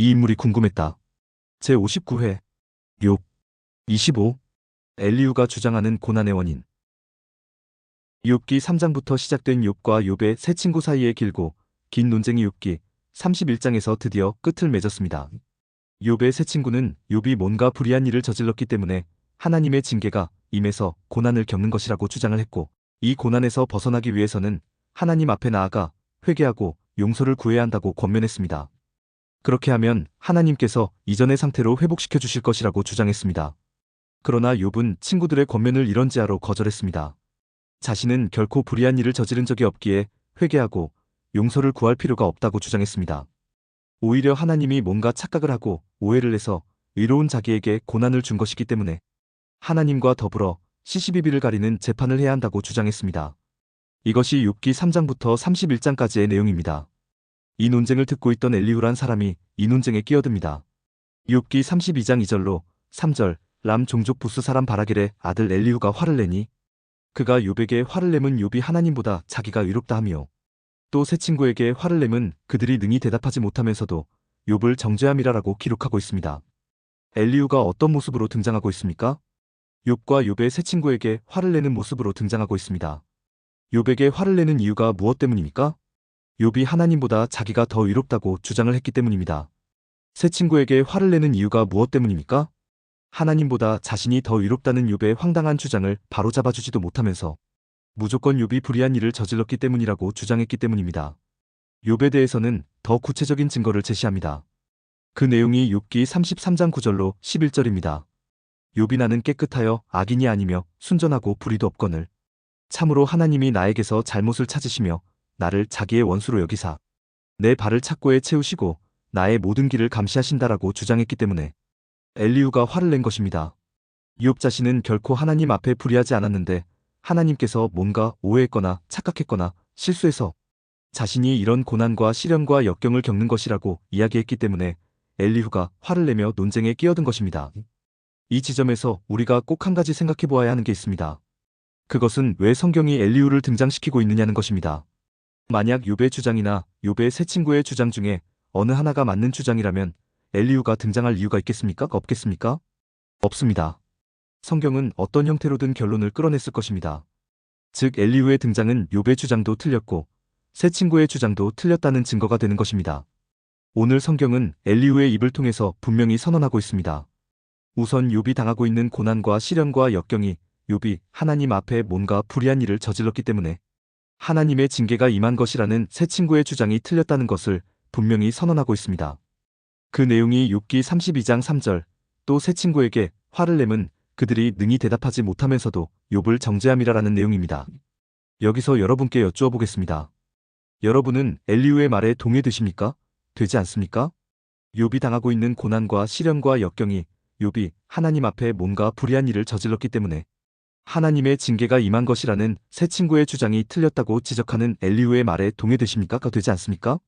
이 인물이 궁금했다. 제59회 욥 25. 엘리후가 주장하는 고난의 원인. 욥기 3장부터 시작된 욥과 욥의 세 친구 사이의 길고 긴 논쟁이 욥기 31장에서 드디어 끝을 맺었습니다. 욥의 세 친구는 욥이 뭔가 불의한 일을 저질렀기 때문에 하나님의 징계가 임해서 고난을 겪는 것이라고 주장을 했고, 이 고난에서 벗어나기 위해서는 하나님 앞에 나아가 회개하고 용서를 구해야 한다고 권면했습니다. 그렇게 하면 하나님께서 이전의 상태로 회복시켜 주실 것이라고 주장했습니다. 그러나 욥은 친구들의 권면을 이런지하로 거절했습니다. 자신은 결코 불의한 일을 저지른 적이 없기에 회개하고 용서를 구할 필요가 없다고 주장했습니다. 오히려 하나님이 뭔가 착각을 하고 오해를 해서 의로운 자기에게 고난을 준 것이기 때문에 하나님과 더불어 시시비비를 가리는 재판을 해야 한다고 주장했습니다. 이것이 욥기 3장부터 31장까지의 내용입니다. 이 논쟁을 듣고 있던 엘리후란 사람이 이 논쟁에 끼어듭니다. 욥기 32장 2절로 3절. 람 종족 부스 사람 바라겔의 아들 엘리후가 화를 내니 그가 욥에게 화를 내면 욥이 하나님보다 자기가 의롭다 하며, 또 세 친구에게 화를 내면 그들이 능히 대답하지 못하면서도 욥을 정죄함이라라고 기록하고 있습니다. 엘리후가 어떤 모습으로 등장하고 있습니까? 욥과 욥의 세 친구에게 화를 내는 모습으로 등장하고 있습니다. 욥에게 화를 내는 이유가 무엇 때문입니까? 욥이 하나님보다 자기가 더 의롭다고 주장을 했기 때문입니다. 세 친구에게 화를 내는 이유가 무엇 때문입니까? 하나님보다 자신이 더 의롭다는 욥의 황당한 주장을 바로잡아주지도 못하면서 무조건 욥이 불의한 일을 저질렀기 때문이라고 주장했기 때문입니다. 욥에 대해서는 더 구체적인 증거를 제시합니다. 그 내용이 욥기 33장 9절로 11절입니다. 욥이 나는 깨끗하여 악인이 아니며 순전하고 불의도 없거늘 참으로 하나님이 나에게서 잘못을 찾으시며 나를 자기의 원수로 여기사 내 발을 착고에 채우시고 나의 모든 길을 감시하신다라고 주장했기 때문에 엘리후가 화를 낸 것입니다. 욥 자신은 결코 하나님 앞에 불의하지 않았는데 하나님께서 뭔가 오해했거나 착각했거나 실수해서 자신이 이런 고난과 시련과 역경을 겪는 것이라고 이야기했기 때문에 엘리후가 화를 내며 논쟁에 끼어든 것입니다. 이 지점에서 우리가 꼭 한 가지 생각해 보아야 하는 게 있습니다. 그것은 왜 성경이 엘리후를 등장시키고 있느냐는 것입니다. 만약 욥의 주장이나 욥의 세 친구의 주장 중에 어느 하나가 맞는 주장이라면 엘리후가 등장할 이유가 있겠습니까? 없겠습니까? 없습니다. 성경은 어떤 형태로든 결론을 끌어냈을 것입니다. 즉 엘리후의 등장은 욥의 주장도 틀렸고 세 친구의 주장도 틀렸다는 증거가 되는 것입니다. 오늘 성경은 엘리후의 입을 통해서 분명히 선언하고 있습니다. 우선 욥이 당하고 있는 고난과 시련과 역경이 욥이 하나님 앞에 뭔가 불의한 일을 저질렀기 때문에 하나님의 징계가 임한 것이라는 세 친구의 주장이 틀렸다는 것을 분명히 선언하고 있습니다. 그 내용이 욥기 32장 3절. 또 세 친구에게 화를 내면 그들이 능히 대답하지 못하면서도 욥을 정죄함이라라는 내용입니다. 여기서 여러분께 여쭈어 보겠습니다. 여러분은 엘리후의 말에 동의되십니까? 되지 않습니까? 욥이 당하고 있는 고난과 시련과 역경이 욥이 하나님 앞에 뭔가 불의한 일을 저질렀기 때문에 하나님의 징계가 임한 것이라는 세 친구의 주장이 틀렸다고 지적하는 엘리후의 말에 동의되십니까? 되지 않습니까?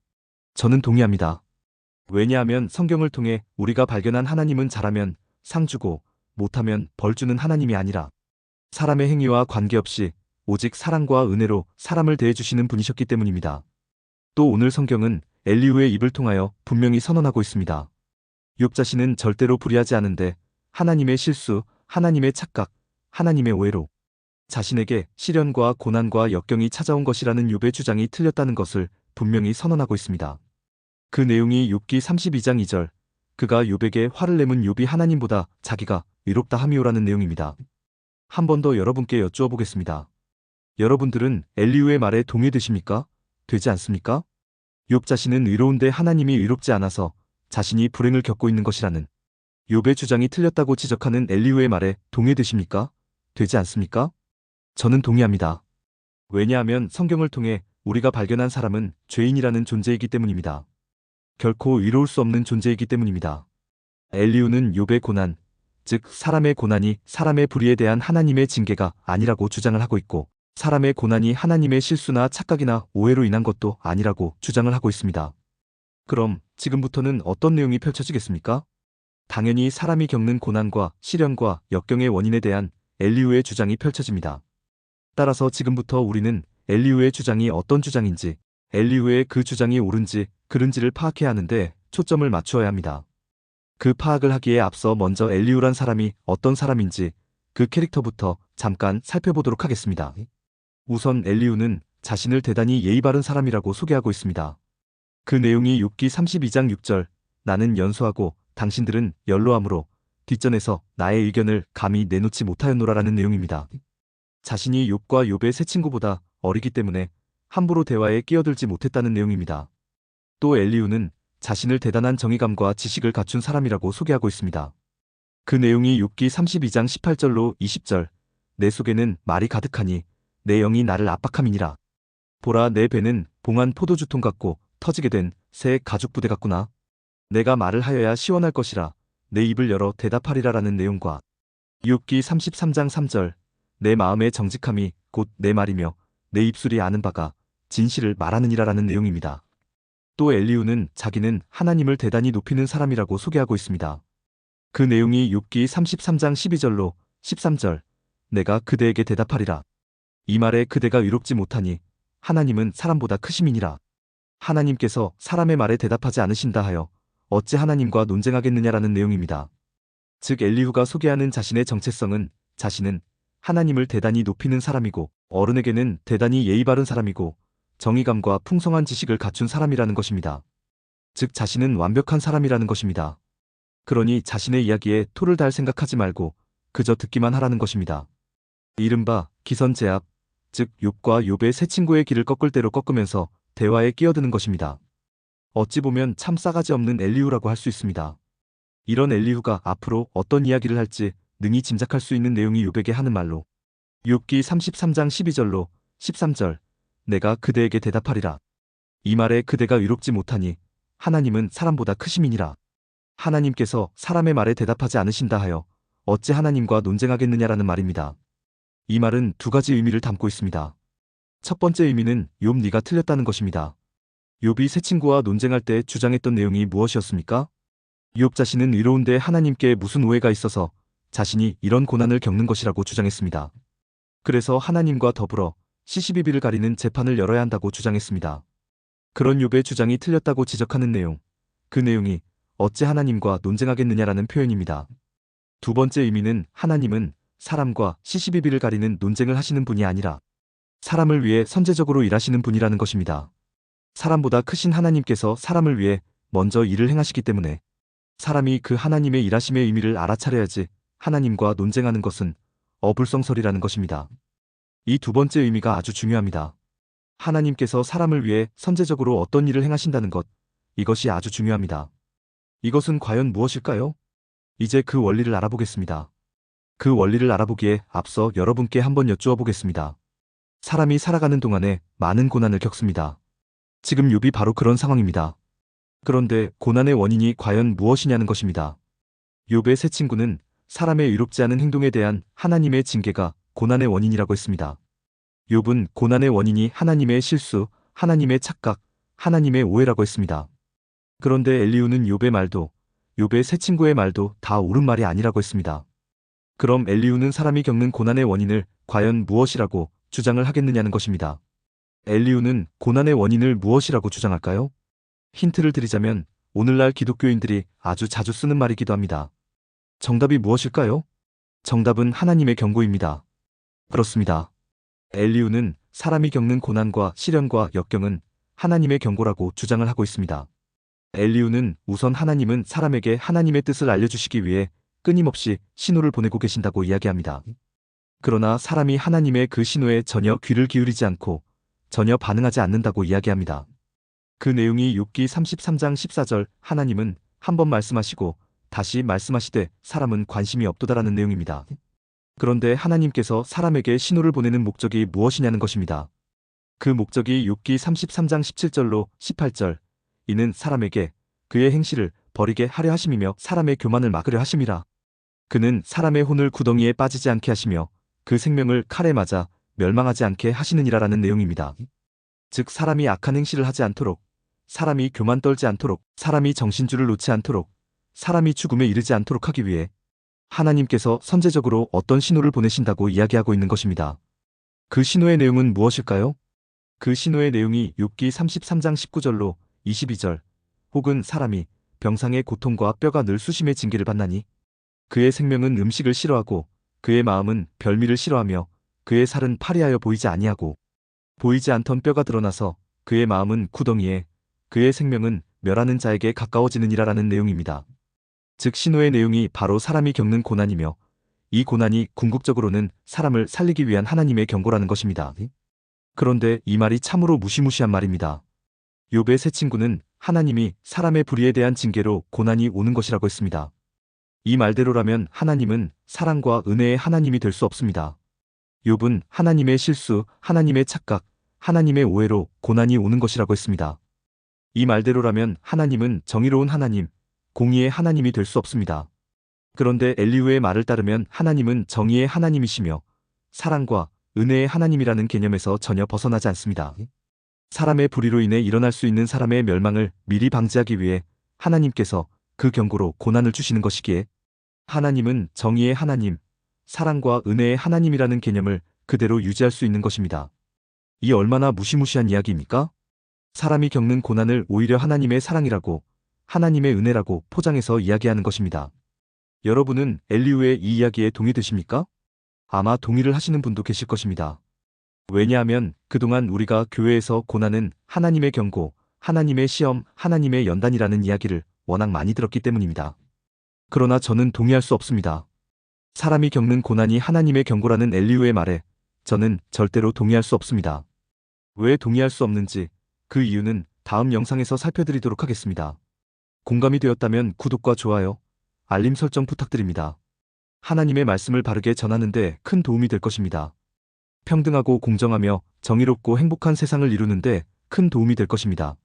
저는 동의합니다. 왜냐하면 성경을 통해 우리가 발견한 하나님은 잘하면 상 주고 못하면 벌 주는 하나님이 아니라 사람의 행위와 관계없이 오직 사랑과 은혜로 사람을 대해주시는 분이셨기 때문입니다. 또 오늘 성경은 엘리후의 입을 통하여 분명히 선언하고 있습니다. 욥 자신은 절대로 불의하지 않은데 하나님의 실수, 하나님의 착각, 하나님의 오해로 자신에게 시련과 고난과 역경이 찾아온 것이라는 욥의 주장이 틀렸다는 것을 분명히 선언하고 있습니다. 그 내용이 욥기 32장 2절. 그가 욥에게 화를 내면 욥이 하나님보다 자기가 의롭다 함이오라는 내용입니다. 한 번 더 여러분께 여쭈어 보겠습니다. 여러분들은 엘리후의 말에 동의되십니까? 되지 않습니까? 욥 자신은 의로운데 하나님이 의롭지 않아서 자신이 불행을 겪고 있는 것이라는 욥의 주장이 틀렸다고 지적하는 엘리후의 말에 동의되십니까? 되지 않습니까? 저는 동의합니다. 왜냐하면 성경을 통해 우리가 발견한 사람은 죄인이라는 존재이기 때문입니다. 결코 의로울 수 없는 존재이기 때문입니다. 엘리후는 욥의 고난, 즉 사람의 고난이 사람의 불의에 대한 하나님의 징계가 아니라고 주장을 하고 있고, 사람의 고난이 하나님의 실수나 착각이나 오해로 인한 것도 아니라고 주장을 하고 있습니다. 그럼 지금부터는 어떤 내용이 펼쳐지겠습니까? 당연히 사람이 겪는 고난과 시련과 역경의 원인에 대한 엘리후의 주장이 펼쳐집니다. 따라서 지금부터 우리는 엘리후의 주장이 어떤 주장인지, 엘리후의 그 주장이 옳은지 그른지를 파악해야 하는데, 초점을 맞추어야 합니다. 그 파악을 하기에 앞서 먼저 엘리후란 사람이 어떤 사람인지 그 캐릭터부터 잠깐 살펴보도록 하겠습니다. 우선 엘리후는 자신을 대단히 예의 바른 사람이라고 소개하고 있습니다. 그 내용이 욥기 32장 6절 나는 연소하고 당신들은 연로함으로 뒷전에서 나의 의견을 감히 내놓지 못하였노라라는 내용입니다. 자신이 욥과 욥의 세 친구보다 어리기 때문에 함부로 대화에 끼어들지 못했다는 내용입니다. 또 엘리후는 자신을 대단한 정의감과 지식을 갖춘 사람이라고 소개하고 있습니다. 그 내용이 욥기 32장 18절로 20절 내 속에는 말이 가득하니 내 영이 나를 압박함이니라. 보라 내 배는 봉한 포도주통 같고 터지게 된 새 가죽부대 같구나. 내가 말을 하여야 시원할 것이라 내 입을 열어 대답하리라라는 내용과 욥기 33장 3절 내 마음의 정직함이 곧 내 말이며 내 입술이 아는 바가 진실을 말하느니라라는 내용입니다. 또 엘리후는 자기는 하나님을 대단히 높이는 사람이라고 소개하고 있습니다. 그 내용이 욥기 33장 12절로 13절 내가 그대에게 대답하리라. 이 말에 그대가 의롭지 못하니 하나님은 사람보다 크심이니라. 하나님께서 사람의 말에 대답하지 않으신다 하여 어찌 하나님과 논쟁하겠느냐라는 내용입니다. 즉 엘리후가 소개하는 자신의 정체성은 자신은 하나님을 대단히 높이는 사람이고 어른에게는 대단히 예의 바른 사람이고 정의감과 풍성한 지식을 갖춘 사람이라는 것입니다. 즉 자신은 완벽한 사람이라는 것입니다. 그러니 자신의 이야기에 토를 달 생각하지 말고 그저 듣기만 하라는 것입니다. 이른바 기선제압, 즉 욥과 욥의 세 친구의 길을 꺾을 대로 꺾으면서 대화에 끼어드는 것입니다. 어찌 보면 참 싸가지 없는 엘리후라고 할 수 있습니다. 이런 엘리후가 앞으로 어떤 이야기를 할지 능히 짐작할 수 있는 내용이 욥에게 하는 말로 욥기 33장 12절로 13절 내가 그대에게 대답하리라. 이 말에 그대가 의롭지 못하니 하나님은 사람보다 크심이니라. 하나님께서 사람의 말에 대답하지 않으신다 하여 어찌 하나님과 논쟁하겠느냐라는 말입니다. 이 말은 두 가지 의미를 담고 있습니다. 첫 번째 의미는 욥 네가 틀렸다는 것입니다. 욥이 세 친구와 논쟁할 때 주장했던 내용이 무엇이었습니까? 욥 자신은 의로운데 하나님께 무슨 오해가 있어서 자신이 이런 고난을 겪는 것이라고 주장했습니다. 그래서 하나님과 더불어 시시비비를 가리는 재판을 열어야 한다고 주장했습니다. 그런 욥의 주장이 틀렸다고 지적하는 내용, 그 내용이 어찌 하나님과 논쟁하겠느냐라는 표현입니다. 두 번째 의미는 하나님은 사람과 시시비비를 가리는 논쟁을 하시는 분이 아니라 사람을 위해 선제적으로 일하시는 분이라는 것입니다. 사람보다 크신 하나님께서 사람을 위해 먼저 일을 행하시기 때문에 사람이 그 하나님의 일하심의 의미를 알아차려야지 하나님과 논쟁하는 것은 어불성설이라는 것입니다. 이 두 번째 의미가 아주 중요합니다. 하나님께서 사람을 위해 선제적으로 어떤 일을 행하신다는 것, 이것이 아주 중요합니다. 이것은 과연 무엇일까요? 이제 그 원리를 알아보겠습니다. 그 원리를 알아보기에 앞서 여러분께 한번 여쭈어 보겠습니다. 사람이 살아가는 동안에 많은 고난을 겪습니다. 지금 욥이 바로 그런 상황입니다. 그런데 고난의 원인이 과연 무엇이냐는 것입니다. 욥의 세 친구는 사람의 의롭지 않은 행동에 대한 하나님의 징계가 고난의 원인이라고 했습니다. 욥은 고난의 원인이 하나님의 실수, 하나님의 착각, 하나님의 오해라고 했습니다. 그런데 엘리후는 욥의 말도, 욥의 세 친구의 말도 다 옳은 말이 아니라고 했습니다. 그럼 엘리후는 사람이 겪는 고난의 원인을 과연 무엇이라고 주장을 하겠느냐는 것입니다. 엘리후는 고난의 원인을 무엇이라고 주장할까요? 힌트를 드리자면 오늘날 기독교인들이 아주 자주 쓰는 말이기도 합니다. 정답이 무엇일까요? 정답은 하나님의 경고입니다. 그렇습니다. 엘리후는 사람이 겪는 고난과 시련과 역경은 하나님의 경고라고 주장을 하고 있습니다. 엘리후는 우선 하나님은 사람에게 하나님의 뜻을 알려주시기 위해 끊임없이 신호를 보내고 계신다고 이야기합니다. 그러나 사람이 하나님의 그 신호에 전혀 귀를 기울이지 않고 전혀 반응하지 않는다고 이야기합니다. 그 내용이 욥기 33장 14절 하나님은 한 번 말씀하시고 다시 말씀하시되 사람은 관심이 없도다라는 내용입니다. 그런데 하나님께서 사람에게 신호를 보내는 목적이 무엇이냐는 것입니다. 그 목적이 욥기 33장 17절로 18절 이는 사람에게 그의 행실을 버리게 하려 하심이며 사람의 교만을 막으려 하심이라. 그는 사람의 혼을 구덩이에 빠지지 않게 하시며 그 생명을 칼에 맞아 멸망하지 않게 하시느니라라는 내용입니다. 즉 사람이 악한 행실을 하지 않도록, 사람이 교만 떨지 않도록, 사람이 정신줄을 놓지 않도록, 사람이 죽음에 이르지 않도록 하기 위해 하나님께서 선제적으로 어떤 신호를 보내신다고 이야기하고 있는 것입니다. 그 신호의 내용은 무엇일까요? 그 신호의 내용이 욥기 33장 19절로 22절 혹은 사람이 병상의 고통과 뼈가 늘 수심의 징계를 받나니 그의 생명은 음식을 싫어하고 그의 마음은 별미를 싫어하며 그의 살은 파리하여 보이지 아니하고 보이지 않던 뼈가 드러나서 그의 마음은 구덩이에 그의 생명은 멸하는 자에게 가까워지느니라라는 내용입니다. 즉 신호의 내용이 바로 사람이 겪는 고난이며 이 고난이 궁극적으로는 사람을 살리기 위한 하나님의 경고라는 것입니다. 그런데 이 말이 참으로 무시무시한 말입니다. 욥의 세 친구는 하나님이 사람의 불의에 대한 징계로 고난이 오는 것이라고 했습니다. 이 말대로라면 하나님은 사랑과 은혜의 하나님이 될 수 없습니다. 욥은 하나님의 실수, 하나님의 착각, 하나님의 오해로 고난이 오는 것이라고 했습니다. 이 말대로라면 하나님은 정의로운 하나님, 공의의 하나님이 될 수 없습니다. 그런데 엘리후의 말을 따르면 하나님은 정의의 하나님이시며 사랑과 은혜의 하나님이라는 개념에서 전혀 벗어나지 않습니다. 사람의 불의로 인해 일어날 수 있는 사람의 멸망을 미리 방지하기 위해 하나님께서 그 경고로 고난을 주시는 것이기에 하나님은 정의의 하나님, 사랑과 은혜의 하나님이라는 개념을 그대로 유지할 수 있는 것입니다. 이 얼마나 무시무시한 이야기입니까? 사람이 겪는 고난을 오히려 하나님의 사랑이라고, 하나님의 은혜라고 포장해서 이야기하는 것입니다. 여러분은 엘리후의 이 이야기에 동의되십니까? 아마 동의를 하시는 분도 계실 것입니다. 왜냐하면 그동안 우리가 교회에서 고난은 하나님의 경고, 하나님의 시험, 하나님의 연단이라는 이야기를 워낙 많이 들었기 때문입니다. 그러나 저는 동의할 수 없습니다. 사람이 겪는 고난이 하나님의 경고라는 엘리후의 말에 저는 절대로 동의할 수 없습니다. 왜 동의할 수 없는지 그 이유는 다음 영상에서 살펴드리도록 하겠습니다. 공감이 되었다면 구독과 좋아요, 알림 설정 부탁드립니다. 하나님의 말씀을 바르게 전하는 데 큰 도움이 될 것입니다. 평등하고 공정하며 정의롭고 행복한 세상을 이루는 데 큰 도움이 될 것입니다.